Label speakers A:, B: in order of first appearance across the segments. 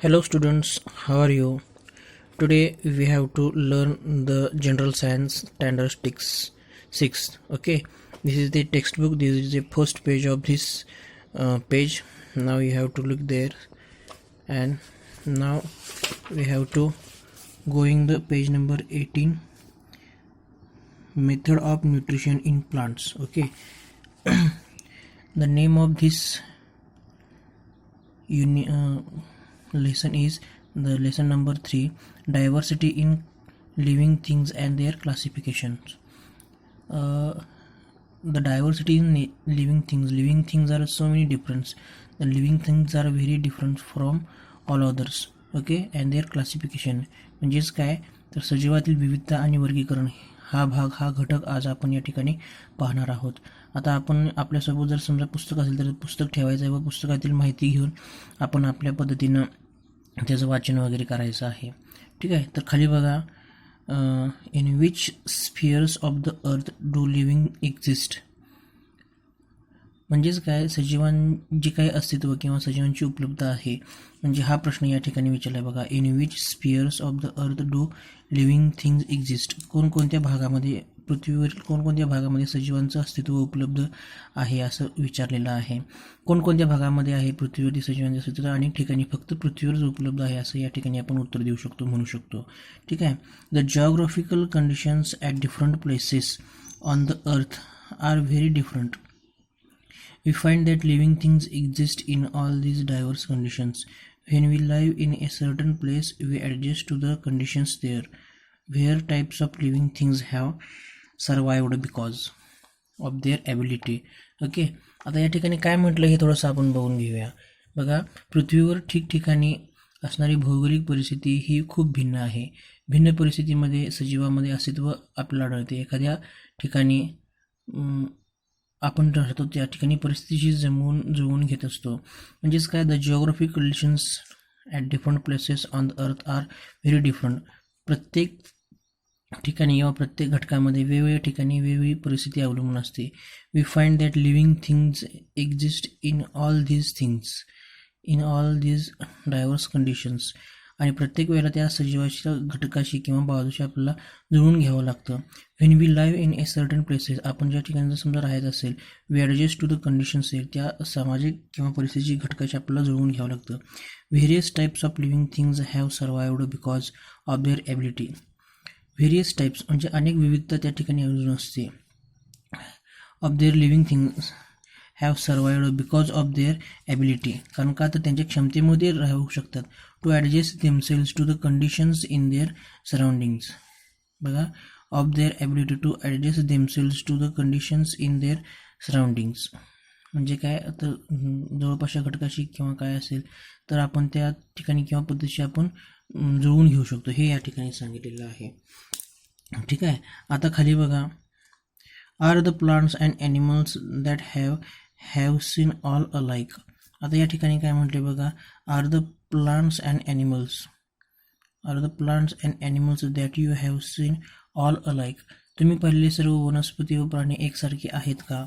A: Hello students, how are you? Today we have to learn the general science standard 6. Okay, this is the textbook. This is the first page of this page. Now you have to look there, and now we have to going the page number 18, method of nutrition in plants. Okay, the name of this lesson is the lesson number 3, diversity in living things and their classifications. The diversity in living things are so many different. The living things are very different from all others. Okay, and their classification म्हणजेच काय तर सजीवातील विविधता आणि वर्गीकरण हा घटक आज आपण या ठिकाणी पाहणार आहोत. आता आपण आपल्यासोबत जर समजा पुस्तक असेल तर पुस्तक ठेवायचं आहे व पुस्तकातील माहिती घेऊन आपण आपल्या पद्धतीनं त्याचं वाचन वगैरे करायचं आहे. ठीक आहे, तर खाली बघा, in which spheres of the earth do living exist. म्हणजेच काय, सजीवांची काही अस्तित्व किंवा सजीवांची उपलब्धता आहे, म्हणजे हा प्रश्न या ठिकाणी विचारला आहे बघा. In which spheres of the earth do living things exist. कोणकोणत्या भागामध्ये, पृथ्वीवरील कोणकोणत्या भागामध्ये सजीवांचं अस्तित्व उपलब्ध आहे असं विचारलेलं आहे. कोणकोणत्या भागामध्ये आहे पृथ्वीवरती सजीवांचं अस्तित्व, अनेक ठिकाणी फक्त पृथ्वीवरच उपलब्ध आहे असं या ठिकाणी आपण उत्तर देऊ शकतो, म्हणू शकतो. ठीक आहे, the geographical conditions at different places on the earth are very different. We find that living things exist in all these diverse conditions. When we live in a certain place, we adjust to the conditions there. Where types of living things have survived because of their ability. Okay, आता या ठिकाणी काय म्हटलं हे थोडंसं आपण बघून घेऊया. बघा, पृथ्वीवर ठिकठिकाणी असणारी भौगोलिक परिस्थिती ही खूप भिन्न आहे. भिन्न परिस्थितीमध्ये सजीवामध्ये अस्तित्व आपल्याला आढळते. एखाद्या ठिकाणी आपण राहतो त्या ठिकाणी परिस्थितीशी जुळवून घेत असतो. म्हणजेच काय, the geographic conditions at different places on the earth are very different. प्रत्येक ठिकाणी किंवा प्रत्येक घटकामध्ये वेगवेगळ्या ठिकाणी वेगवेगळी परिस्थिती अवलंबून असते. We find that living things exist in all these diverse conditions. आणि प्रत्येक वेळेला त्या सजीवाच्या घटकाशी किंवा बाजूशी आपल्याला जुळवून घ्यावं लागतं. When we live in a certain places, आपण ज्या ठिकाणी जर समजा राहायचं असेल, we adjust to the conditions आहे, त्या सामाजिक किंवा परिस्थितीची घटकाशी आपल्याला जुळवून घ्यावं लागतं. Various types of living things have survived because of their ability. Various types म्हणजे अनेक विविधता त्या ठिकाणी अजून असते. Of their living things have survived because of their ability, कारण का तर त्यांच्या क्षमतेमध्ये राहू शकतात. To adjust themselves to the conditions in their surroundings. बघा, of their ability to adjust themselves to the conditions in their surroundings म्हणजे काय, तर जवळपासच्या घटकाशी किंवा काय असेल तर आपण त्या ठिकाणी किंवा पद्धतीशी आपण जुळवून घेऊ शकतो, हे या ठिकाणी सांगितलेलं आहे. ठीक आहे, आता खाली बघा, are the plants and animals that have seen all alike. आता या ठिकाणी काय म्हटले बघा, are the plants and animals that you have seen all alike. तुम्ही पाहिलेले सर्व वनस्पती व प्राणी एकसारखे आहेत का?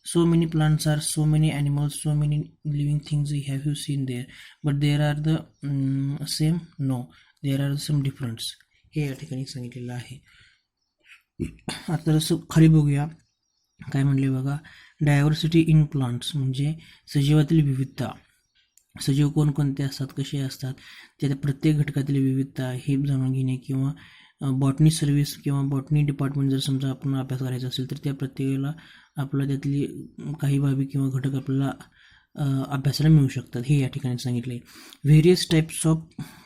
A: So many plants are, so many animals, so many living things have you seen there, but there are the same. No, there are some difference. हे या ठिकाणी सांगितलेलं आहे. आता जसं खाली बघूया, काय म्हणले बघा, डायव्हर्सिटी इन प्लांट्स म्हणजे सजीवातील विविधता. सजीव कोणकोणते असतात, कसे असतात, त्या प्रत्येक घटकातील विविधता हे जाणून घेणे, किंवा बॉटनी सर्व्हिस किंवा बॉटनी डिपार्टमेंट जर समजा आपण अभ्यास करायचा असेल तर त्या प्रत्येकाला आपल्याला त्यातली काही बाबी किंवा घटक आपल्याला अभ्यासाला मिळू शकतात, हे या ठिकाणी सांगितले. Various types of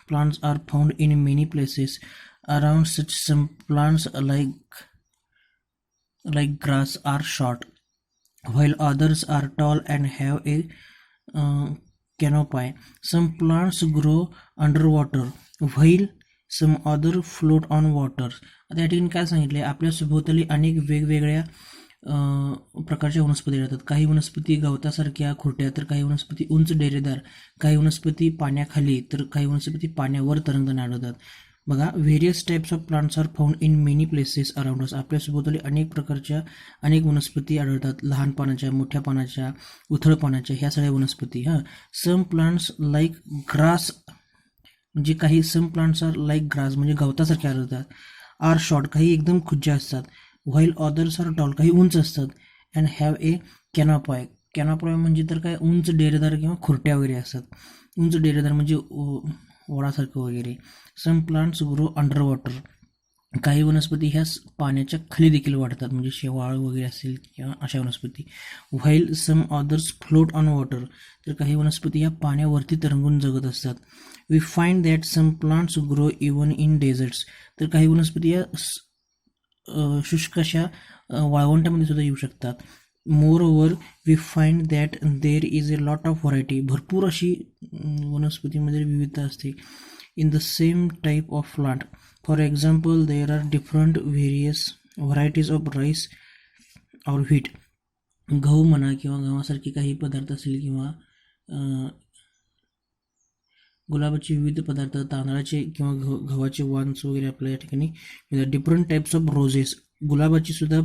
A: plants are found in many places around such. Some plants like grass are short, while others are tall and have a canopy. Some plants grow underwater, while some other float on water. आता या ठिकाणी काय सांगितले, आपल्या सभोवताली अनेक वेगवेगळ्या प्रकारच्या वनस्पती राहतात. काही वनस्पती गवतासारख्या खुरट्या, तर काही वनस्पती उंच डेरेदार, काही वनस्पती पाण्याखाली, तर काही वनस्पती पाण्यावर तरंगताना आढळतात. बघा, various types of plants are found in many places around us. आपल्या सभोवताली अनेक प्रकारच्या अनेक वनस्पती आढळतात. लहान पानाच्या, मोठ्या पानाच्या, उथळ पानाच्या, ह्या सगळ्या वनस्पती. सम प्लांट्स लाईक ग्रास, म्हणजे काही some plants are like grass म्हणजे गवतासारखे आढळतात. आर शॉर्ट, काही एकदम खुज्या असतात. व्हाईल अदर्स आर टॉल, काही उंच असतात. And have a कॅनॉपॉय. कॅनॉपॉय म्हणजे तर काय, उंच डेरेदार किंवा खुरट्या वगैरे असतात. उंच डेरेदार म्हणजे वडासारखं वगैरे. Some plants grow under water, काही वनस्पती ह्या पाण्याच्या खाली देखील वाढतात, म्हणजे शेवाळ वगैरे असेल किंवा अशा वनस्पती. While some others float on water, तर काही वनस्पती ह्या पाण्यावरती तरंगून जगत असतात. We find that some plants grow even in deserts, तर काही वनस्पती या शुष्क अशा वाळवंटामध्ये सुद्धा येऊ शकतात. Moreover we find that there is a lot of variety, भरपूर अशी वनस्पतीमध्ये विविधता असते. In the same type of plant, for example there are different various varieties of rice or wheat. गहू म्हणा किंवा गव्हासारखे काही पदार्थ असतील, किंवा गुलाबाचे विविध पदार्थ, तांदळाचे किंवा गव्हाचे वान्स वगैरे आपल्या या ठिकाणी मिळतात. डिफरंट टाईप्स ऑफ रोजेस, गुलाबाची सुद्धा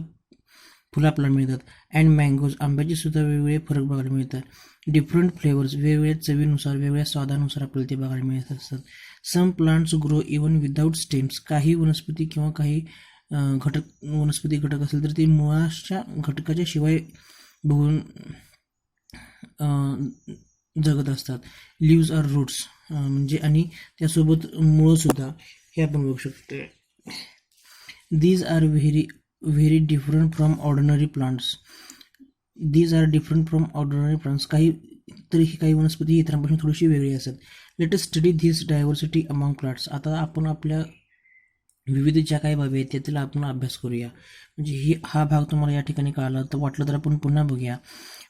A: फुलं आपल्याला मिळतात. अँड मँगोज, आंब्याचे सुद्धा वेगवेगळे फरक बघायला मिळतात. डिफरंट फ्लेवर्स, वेगवेगळ्या चवीनुसार, वेगवेगळ्या स्वादानुसार आपल्याला ते बघायला मिळत असतात. Some plants grow even without stems, काही वनस्पती किंवा काही वनस्पती घटक असेल तर ते मुळाच्या घटकाच्या शिवाय बघून जगत असतात. लिव्ज आर रूट्स, म्हणजे आणि त्यासोबत मुळंसुद्धा, हे आपण बघू शकतो. These are very different from ordinary plants. These are different from ordinary plants, काही वनस्पती इतरांपासून थोडीशी वेगळी असतात. Let us study this diversity among plants. आता आपण आपल्या विविध ज्या काही बाबी आहेत त्यातील आपण अभ्यास करूया. म्हणजे हा भाग तुम्हाला या ठिकाणी कळाला तर वाटलं तर आपण पुन्हा बघूया.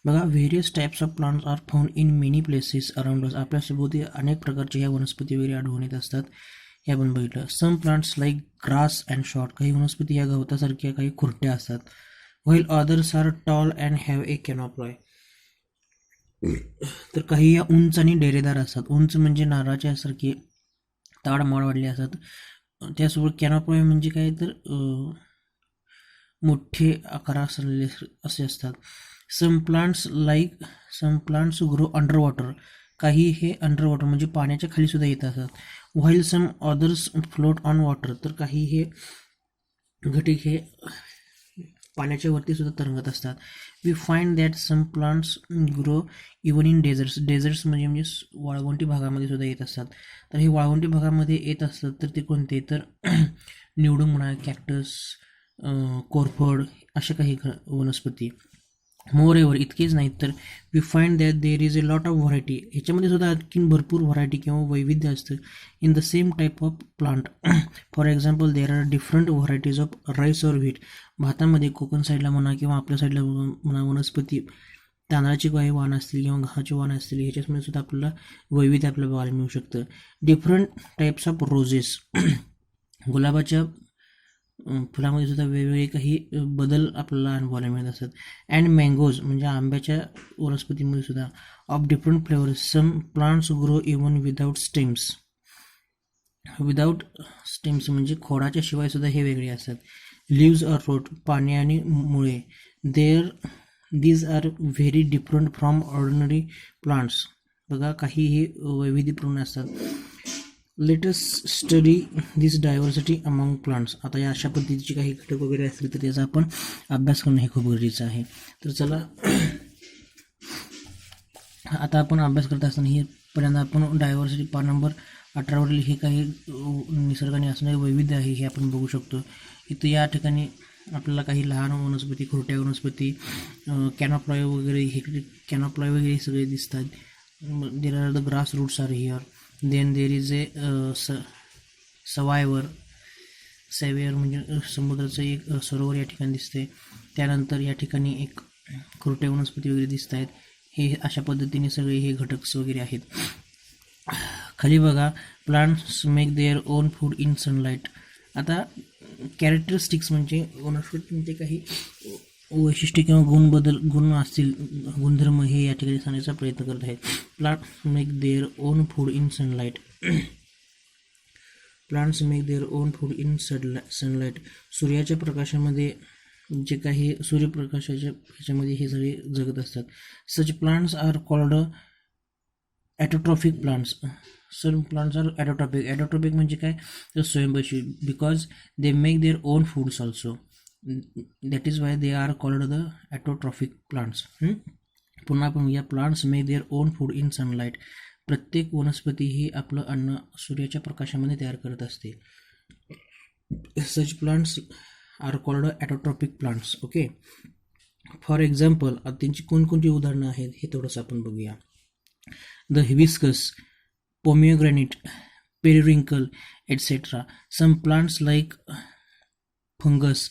A: बघा, various types of plants are found in many places around us. आपल्या सभोवती अनेक प्रकारच्या ह्या वनस्पती वगैरे आढळून येत असतात, हे आपण बघितलं. Some plants like grass and short, काही वनस्पती या गवतासारख्या काही खुरट्या असतात. While others are tall and have a canopy, तर काही या उंच आणि डेरेदार असतात. उंच म्हणजे नारळाच्या सारखे ताड माड वाढले असतात. त्यासोबत कॅनॉपॉय म्हणजे काय तर मोठे आकार असलेले असे असतात. Some plants grow under water, काही हे अंडर वॉटर म्हणजे पाण्याच्या खाली सुद्धा येत असतात. While some others float on water, तर काही हे घटक हे पाण्याच्या वरती सुद्धा तरंगत असतात. We find that some plants grow even in deserts म्हणजे वाळवंटी भागामध्ये सुद्धा येत असतात. तर हे वाळवंटी भागामध्ये येत असतात तर ते कोणते, तर निवडून म्हणा, कॅक्टस, कोरफड, अशा काही वनस्पती. मोर एव्हर, इतकेच नाहीत तर we find that there is a lot of variety, ह्याच्यामध्ये सुद्धा आणखी भरपूर व्हरायटी किंवा वैविध्य असतं. In the same type of plant, for example there are different varieties of rice or wheat. भातामध्ये कोकण साईडला म्हणा किंवा आपल्या साईडला म्हणा वनस्पती, तांदळाची काही वाण असतील किंवा गव्हाची वाण असतील, ह्याच्यामध्ये सुद्धा आपल्याला वैविध्य आपल्याला बघायला मिळू शकतं. डिफरंट टाईप्स ऑफ रोजेस, गुलाबाच्या फुलामध्ये सुद्धा वेगवेगळे काही बदल आपल्याला अनुभवायला मिळत असतात. अँड मँगोज म्हणजे आंब्याच्या वनस्पतीमध्ये सुद्धा of different flavours. Some plants grow even without stems म्हणजे खोडाच्या शिवाय सुद्धा हे वेगळे असतात. लिव्ज आर रूट, पाने आणि मुळे. These are very different from ordinary plants, बघा काही हे वैविध्यपूर्ण असतात. Let us study this diversity among plants. आता या अशा पद्धतीचे काही घटक वगैरे असतील तर त्याचा आपण अभ्यास करणं हे खूप गरजेचं आहे. तर चला, आता आपण अभ्यास करत असताना हे पहिल्यांदा आपण डायव्हर्सिटी पान नंबर 18वरील हे काही निसर्गाने असणारे वैविध्य आहे हे आपण बघू शकतो. इथं या ठिकाणी आपल्याला काही लहान वनस्पती, खोट्या वनस्पती, कॅनॉप्लॉय वगैरे सगळे दिसतात. There are the grass roots are here. Then there is a सवायवर म्हणजे समुद्राचं एक सरोवर या ठिकाणी दिसते. त्यानंतर या ठिकाणी एक खोट्या वनस्पती वगैरे दिसत आहेत. हे अशा पद्धतीने सगळे हे घटक वगैरे आहेत. खाली बघा, plants make their own food in sunlight. आता कॅरेक्टरिस्टिक्स म्हणजे वनस्पतींचे काही वैशिष्ट्य किंवा गुण असतील, गुणधर्म हे या ठिकाणी सांगण्याचा प्रयत्न करत आहेत. Plant make their own food in sunlight. Plants make their own food in sunlight. सूर्याच्या प्रकाशामध्ये जे काही सूर्यप्रकाशाच्या ह्याच्यामध्ये हे सगळे जगत असतात. Such plants are called autotrophic plants. Some plants are autotrophic. Autotrophic म्हणजे काय, तर स्वयंपोषी, because they make their own foods also. That is why they are called the autotrophic plants. पुन्हा आपण या plants make their own food in sunlight. प्रत्येक वनस्पती ही आपलं अन्न सूर्याच्या प्रकाशामध्ये तयार करत असते. Such plants are called autotropic plants. Okay, for example त्यांची कोणकोणती उदाहरणं आहेत हे थोडंसं आपण बघूया. The hibiscus, pomegranate, periwinkle etcetera. Some plants like fungus,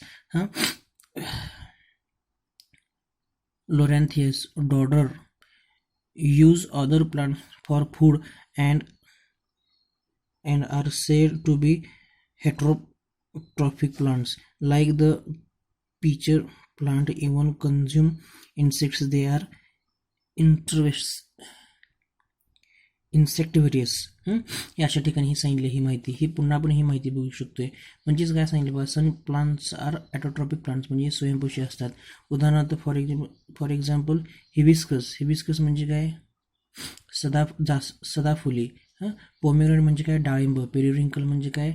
A: loranthus, dodder use other plants for food and are said to be heterotrophic plants. Like the pitcher plant even consume insects. They are insectivorous. या अशा ठिकाणी ही सांगितली ही माहिती. ही पुन्हा आपण ही माहिती बघू शकतोय. म्हणजेच काय सांगितलं बघा, सम प्लांट्स आर ॲटोट्रॉपिक प्लांट्स म्हणजे स्वयंपोषी असतात. उदाहरणार्थ फॉर एक्झाम्पल हिबिस्कस. हिबिस्कस म्हणजे काय, सदाफुली. पोमेग्रेनेट म्हणजे काय, डाळिंब. पेरिविंकल म्हणजे काय,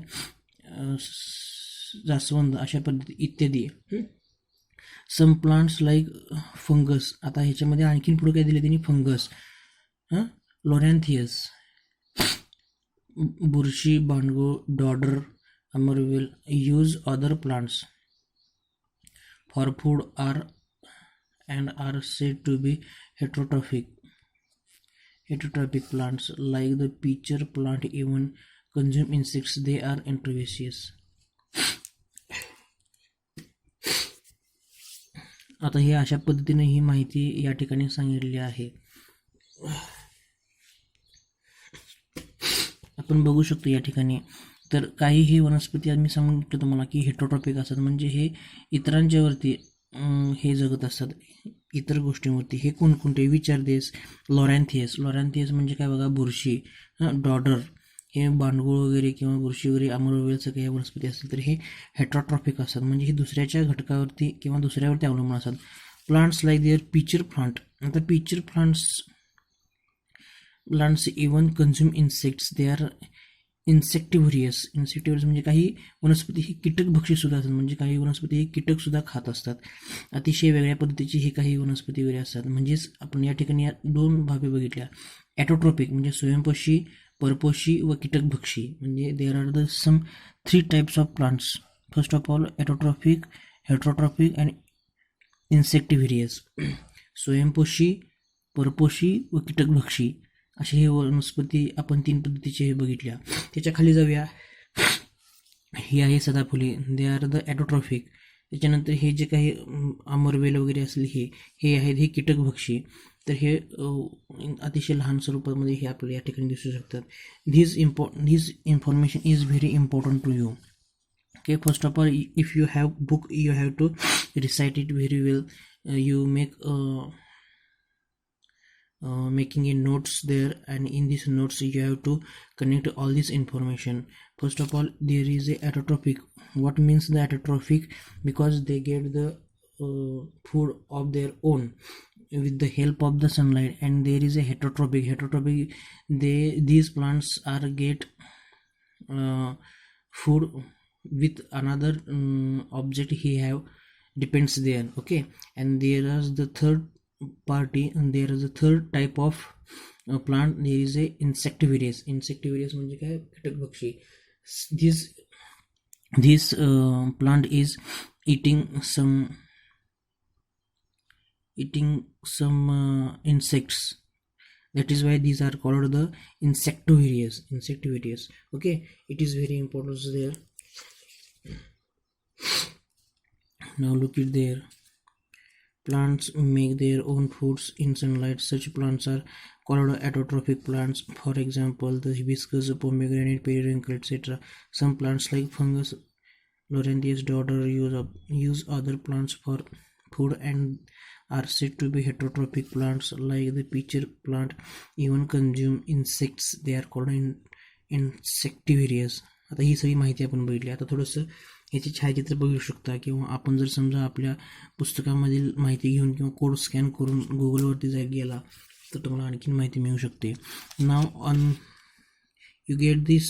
A: जास्वंद. अशा पद्धती इत्यादी. Some plants like fungus. आता ह्याच्यामध्ये आणखीन पुढे काय दिले त्यांनी, फंगस, लोरॅन्थियस, बुरशी, बांडगुळ, डॉडर, अमरवेल use other plants for food are said to be heterotrophic. Heterotrophic plants like the pitcher plant even consume insects. They are introvious. आता हे अशा पद्धतीने ही माहिती या ठिकाणी सांगितली आहे. आपण बघू शकतो या ठिकाणी. तर काही ही वनस्पती मी सांगितलं तुम्हाला की हेटरोट्रॉपिक असतात, म्हणजे हे इतरांच्या वरती हे जगत असतात, इतर गोष्टींवरती. हे कोणकोणते विचार देस. लोरॅन्थियस. लोरॅन्थियस म्हणजे काय बघा, बुरशी. डॉडर हे बांडगुळ वगैरे किंवा बुरशी वगैरे, अमरवेलचं काही वनस्पती असतील तर हे हेटरोट्रॉपिक असतात, म्हणजे हे दुसऱ्याच्या घटकावरती किंवा दुसऱ्यावरती अवलंबून असतात. Plants like their pitcher plant. आता pitcher plants even consume insects. They are insectivorous. Insectivorous म्हणजे काही वनस्पती ही कीटकभक्षी सुद्धा असतात, म्हणजे काही वनस्पती ही कीटक सुद्धा खात असतात. अतिशय वेगळ्या पद्धतीची ही काही वनस्पती वगैरे असतात. म्हणजेच आपण या ठिकाणी या दोन बाबी बघितल्या. ॲटोट्रॉपिक म्हणजे स्वयंपोषी, परपोषी व कीटकभक्षी. म्हणजे there are the some 3 types of plants. First of all autotropic, heterotropic and insectivorous. स्वयंपोषी, परपोषी व कीटकभक्षी असे हे वनस्पती आपण 3 पद्धतीचे हे बघितल्या. त्याच्या खाली जाऊया. ही आहे सदाफुली. They are the autotrophic. त्याच्यानंतर हे जे काही अमरवेल वगैरे असले हे आहेत हे कीटकभक्षी. तर हे अतिशय लहान स्वरूपामध्ये हे आपल्याला या ठिकाणी दिसू शकतात. This information is very important to you. Okay, first of all if you have book you have to recite it very well. You make making a notes there, and in these notes you have to connect all this information. First of all, there is a atotropic. What means the atotropic? Because they get the food of their own with the help of the sunlight. And there is a heterotropic. These plants are get food with another object he have depends there. Okay, and there is the third party, and there is a third type of plant. There is a insectivorous. म्हणजे काय, कीटकभक्षी. this plant is eating some insects. That is why these are called the insectivorous. Okay, it is very important there. Now look at there. Plants make their own foods in sunlight. Such plants are called autotrophic plants. For example, the hibiscus, pomegranate, periwinkle, etc. Some plants like fungus, Laurentius dodder use other plants for food and are said to be heterotrophic plants. Like the pitcher plant even consume insects. They are called insectivorous. आता ही सगळी माहिती आपण बघितली. आता थोडंसं याचे छायाचित्र बघू शकता, किंवा आपण जर समजा आपल्या पुस्तकामधील माहिती घेऊन किंवा कोड स्कॅन करून गुगलवरती जर गेला तर तुम्हाला आणखीन माहिती मिळू शकते. नाव on you get this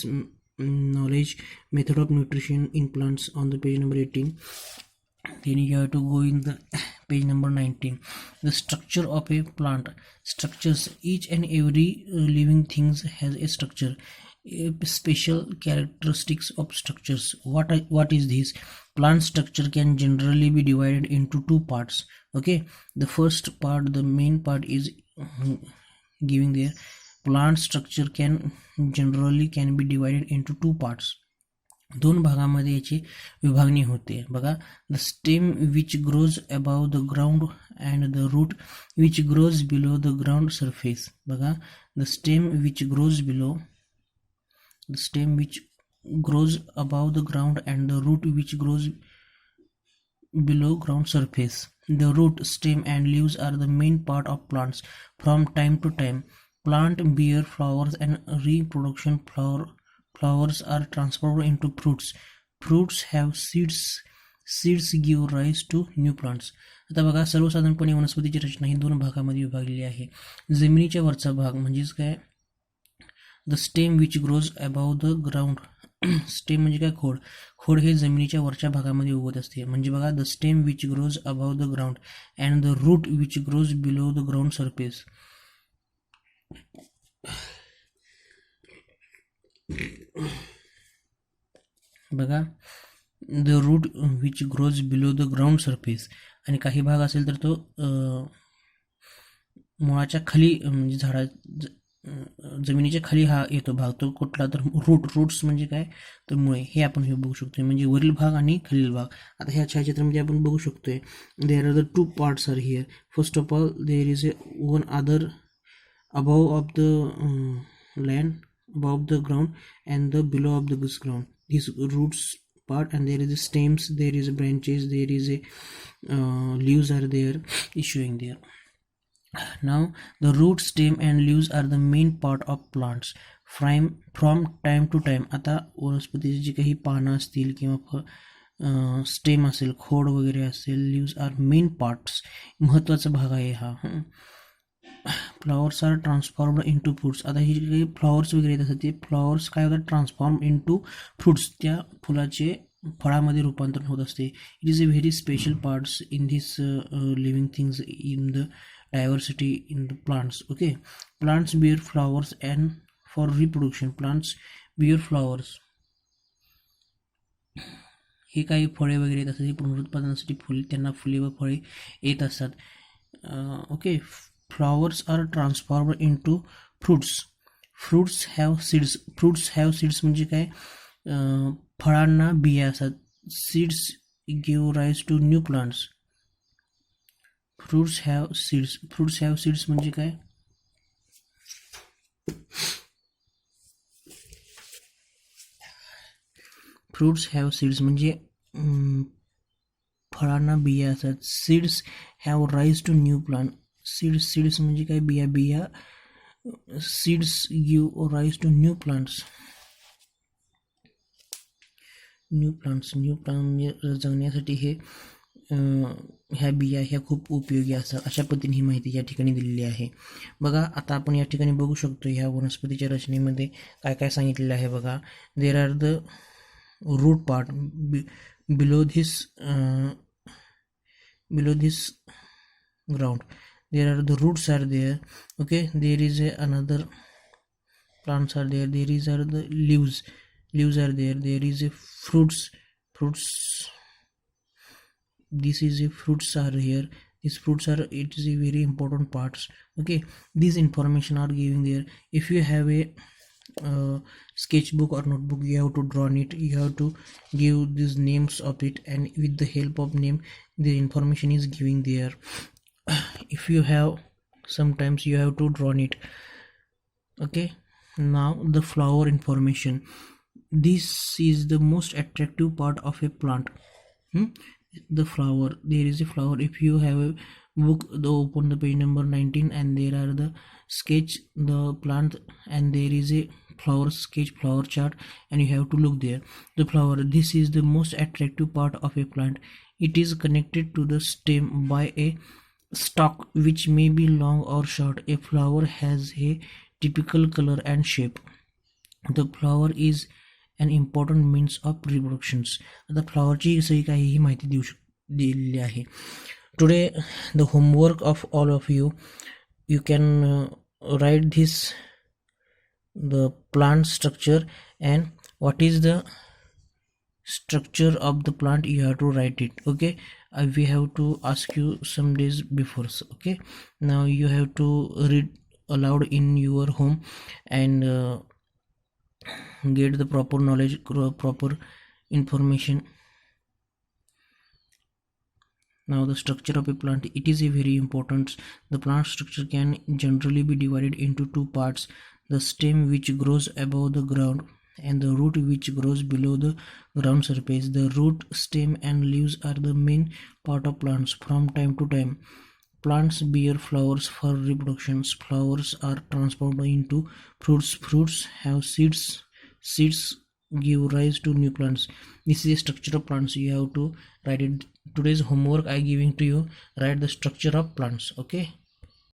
A: knowledge method of nutrition in plants on the page number 18. Then you have to go in the page number 19. The structure of a plant. Structures. Each and every living things has a structure, special characteristics of structures. What is this? Plant structure can generally be divided into two parts. Okay, the first part, the main part is giving there. Plant structure can be divided into two parts. दोन भागामध्ये याची विभागणी होते बघा. The stem which grows above the ground and the root which grows below the ground surface. बघा, the stem which grows above the ground and the root which grows below ground surface. The root, stem and leaves are the main part of plants. From time to time, plant bear flowers and reproduction. Flowers are transformed into fruits. Fruits have seeds. Seeds give rise to new plants. आता बघा, सर्वसाधारणपणे वनस्पतीची रचना ही दोन भागामध्ये विभागलेली आहे. जमिनीच्या वरचा भाग म्हणजेच काय, the stem which grows above the ground. Stem म्हणजे काय, खोड हे जमिनीच्या वरच्या भागामध्ये उगवत असते. म्हणजे बघा, the stem which grows above the ground and the root which grows below the ground surface. बघा, the root which grows below the ground surface. आणि काही भाग असेल तर तो मुळाच्या खाली म्हणजे झाडा जमिनीच्या खाली हा येतो भाग. तो कुठला तर रूट्स म्हणजे काय तर मुळे. हे आपण हे बघू शकतोय, म्हणजे वरील भाग आणि खालील भाग. आता ह्या छायाचित्रामध्ये आपण बघू शकतोय, there are the two parts are here. First of all there is one other above of the land, above the ground, and the below of the ground. This roots part, and there is a stems, there is a branches, there is a leaves are there issuing there. Now the root, stem and leaves are the main part of plants. From time to time, आता वनस्पतीची जी काही पानं असतील किंवा stem असेल, खोड वगैरे असेल, लिव्स आर मेन पार्ट्स, महत्त्वाचा भाग आहे हा. Flowers are transformed into fruits. आता हे जे काही फ्लॉवर्स वगैरे येत असतात ते फ्लॉवर्स काय होतात, ट्रान्सफॉर्म इंटू फ्रूट्स, त्या फुलाचे फळामध्ये रूपांतरण होत असते. It is a very special parts in this living things in the diversity in the plants. Okay, plants bear flowers and for reproduction plants bear flowers. हे काही फळे वगैरे येत असतात, हे पुनरुत्पादनासाठी त्यांना फुले व फळे येत असतात. Okay, flowers are transformed into fruits. Fruits have seeds म्हणजे काय, फळांना बिया असतात. Seeds give rise to new plants. Fruits have seeds म्हणजे काय, fruits have seeds म्हणजे फळांना बिया असतात. Seeds have rise to new plant. Seeds म्हणजे काय, बिया. Seeds give rise to new plants. New plant म्हणजे जगण्यासाठी हे ह्या बिया ह्या खूप उपयोगी असतात. अशा पद्धतीने ही माहिती या ठिकाणी दिलेली आहे. बघा, आता आपण या ठिकाणी बघू शकतो ह्या वनस्पतीच्या रचनेमध्ये काय काय सांगितलेलं आहे. बघा, there are the root part below this ground. There are the roots are there. Okay, there is another plants are there. There are the leaves are there. There is a fruits. This is a fruits are here. These fruits are, it is a very important parts. Okay, these information are giving there. If you have a sketchbook or notebook, you have to draw it. You have to give these names of it, and with the help of name the information is giving there. If you have, sometimes you have to draw it. Okay, now the flower information. This is the most attractive part of a plant. The flower, there is a flower. If you have a book, open the page number 19, and there are the sketch the plant, and there is a flower sketch, flower chart, and you have to look there. The flower, this is the most attractive part of a plant. It is connected to the stem by a stalk which may be long or short. A flower has a typical color and shape. The flower is an important means of reproductions. आता फ्लॉवरची सगळी काहीही माहिती दिलेली आहे. Today the homework of all of you, you can write this, the plant structure, and what is the structure of the plant, you have to write it. Okay, we have to ask you some days before. Okay, now you have to read aloud in your home and get the proper knowledge, proper information. Now the structure of a plant, it is a very important. The plant structure can generally be divided into two parts: the stem which grows above the ground and the root which grows below the ground surface. The root, stem and leaves are the main part of plants. From time to time, plants bear flowers for reproduction. Flowers are transformed into fruits. Fruits have seeds. Seeds give rise to new plants. This is a structure of plants. You have to write it. Today's homework I giving to you, write the structure of plants. Okay.